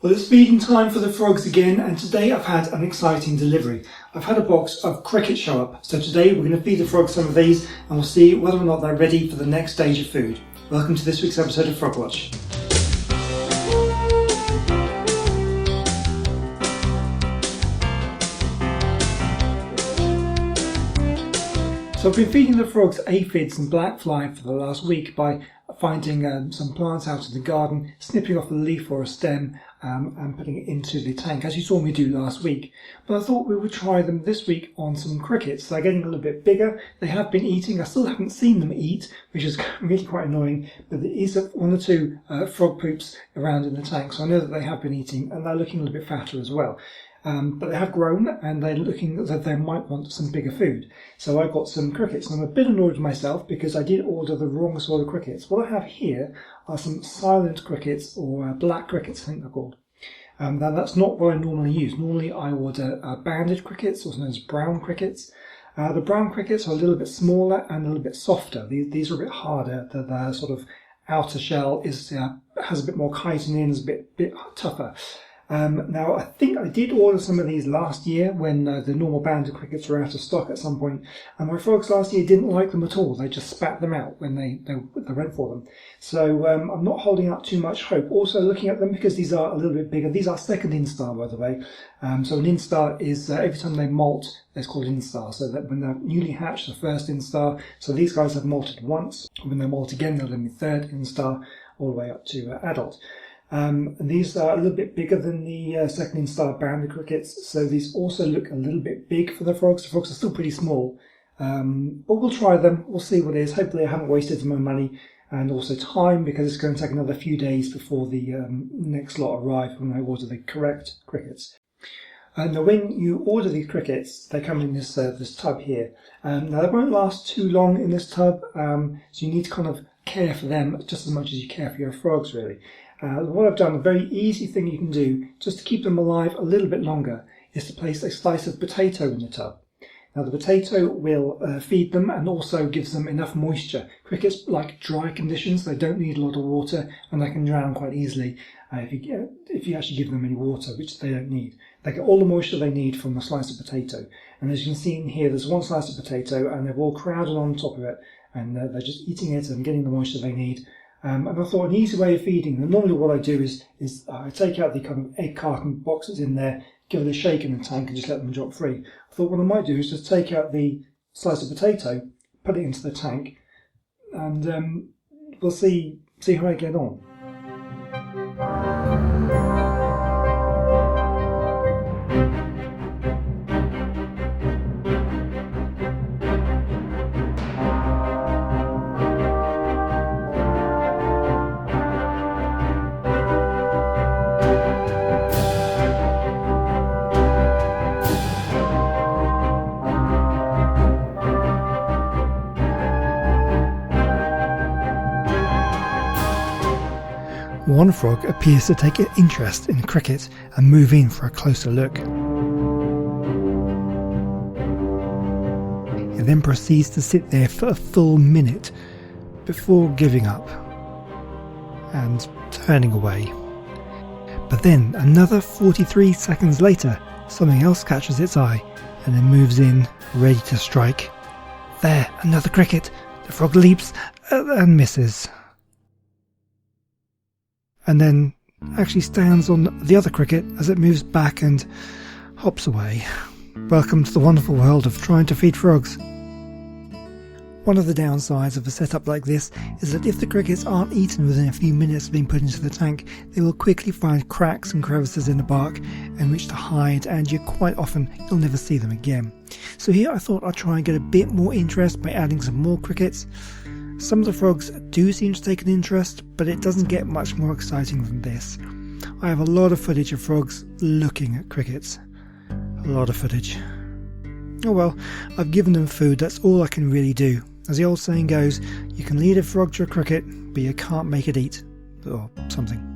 Well, it's feeding time for the frogs again, and today I've had an exciting delivery. I've had a box of crickets show up, so today we're going to feed the frogs some of these and we'll see whether or not they're ready for the next stage of food. Welcome to this week's episode of Frog Watch. So I've been feeding the frogs aphids and black fly for the last week by finding some plants out in the garden, snipping off a leaf or a stem and putting it into the tank, as you saw me do last week. But I thought we would try them this week on some crickets. They're getting a little bit bigger. They have been eating. I still haven't seen them eat, which is really quite annoying. But there is one or two frog poops around in the tank, so I know that they have been eating, and they're looking a little bit fatter as well. But they have grown and they're looking as if they might want some bigger food. So I got some crickets, and I'm a bit annoyed with myself because I did order the wrong sort of crickets. What I have here are some silent crickets, or black crickets I think they're called. Now that's not what I normally use. Normally I order banded crickets, also known as brown crickets. The brown crickets are a little bit smaller and a little bit softer. These are a bit harder. The sort of outer shell has a bit more chitin in, is a bit tougher. Now, I think I did order some of these last year when the normal banded crickets were out of stock at some point, and my frogs last year didn't like them at all. They just spat them out when they went for them. So I'm not holding out too much hope. Also looking at them, because these are a little bit bigger. These are second instar, by the way. So an instar is every time they molt, it's called instar. So that when they're newly hatched, the first instar. So these guys have molted once. When they molt again, they'll be third instar, all the way up to adult. These are a little bit bigger than the second instar banded crickets, so these also look a little bit big for the frogs. The frogs are still pretty small, but we'll try them. We'll see what it is. Hopefully I haven't wasted my money and also time, because it's going to take another few days before the next lot arrive when I order the correct crickets. Now when you order these crickets, they come in this tub here. Now they won't last too long in this tub, so you need to kind of care for them just as much as you care for your frogs, really. What I've done, a very easy thing you can do, just to keep them alive a little bit longer, is to place a slice of potato in the tub. Now the potato will feed them and also gives them enough moisture. Crickets like dry conditions, they don't need a lot of water, and they can drown quite easily if you actually give them any water, which they don't need. They get all the moisture they need from a slice of potato. And as you can see in here, there's one slice of potato and they've all crowded on top of it, and they're just eating it and getting the moisture they need. And I thought an easy way of feeding them, normally what I do is I take out the kind of egg carton boxes in there, give it a shake in the tank and just let them drop free. I thought what I might do is just take out the slice of potato, put it into the tank, and we'll see how I get on. One frog appears to take an interest in cricket and move in for a closer look. It then proceeds to sit there for a full minute before giving up and turning away. But then another 43 seconds later, something else catches its eye and then moves in, ready to strike. There, another cricket. The frog leaps and misses. And then actually stands on the other cricket as it moves back and hops away. Welcome to the wonderful world of trying to feed frogs. One of the downsides of a setup like this is that if the crickets aren't eaten within a few minutes of being put into the tank, they will quickly find cracks and crevices in the bark in which to hide, and you'll never see them again. So here I thought I'd try and get a bit more interest by adding some more crickets. Some of the frogs do seem to take an interest, but it doesn't get much more exciting than this. I have a lot of footage of frogs looking at crickets. A lot of footage. Oh well, I've given them food, that's all I can really do. As the old saying goes, you can lead a frog to a cricket, but you can't make it eat. Or something.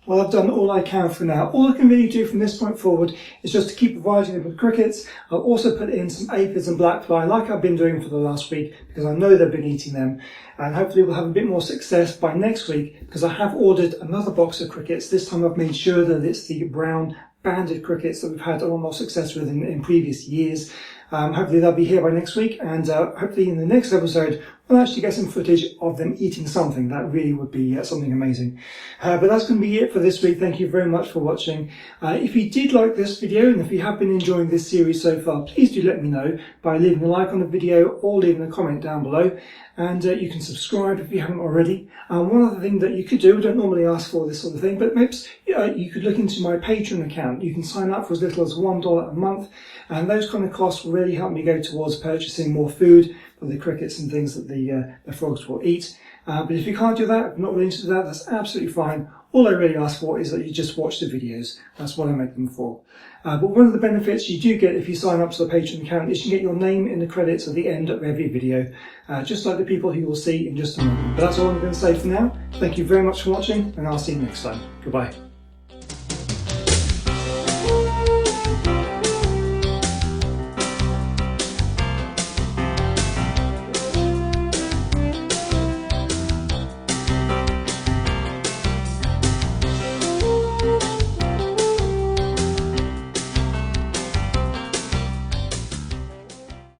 Well, I've done all I can for now. All I can really do from this point forward is just to keep providing them with crickets. I'll also put in some aphids and blackfly like I've been doing for the last week, because I know they've been eating them. And hopefully we'll have a bit more success by next week, because I have ordered another box of crickets. This time I've made sure that it's the brown banded crickets that we've had a lot more success with in previous years. Hopefully they'll be here by next week, and hopefully in the next episode we'll actually get some footage of them eating something. That really would be something amazing. But that's going to be it for this week. Thank you very much for watching. If you did like this video, and if you have been enjoying this series so far, please do let me know by leaving a like on the video or leaving a comment down below. And you can subscribe if you haven't already. One other thing that you could do, I don't normally ask for this sort of thing, but perhaps you could look into my Patreon account. You can sign up for as little as $1 a month, and those kind of costs will really help me go towards purchasing more food for the crickets and things that the frogs will eat. But if you can't do that, if you're not really interested in that, that's absolutely fine. All I really ask for is that you just watch the videos. That's what I make them for. But one of the benefits you do get if you sign up to the Patreon account is you get your name in the credits at the end of every video, just like the people who you will see in just a moment. But that's all I'm going to say for now. Thank you very much for watching, and I'll see you next time. Goodbye.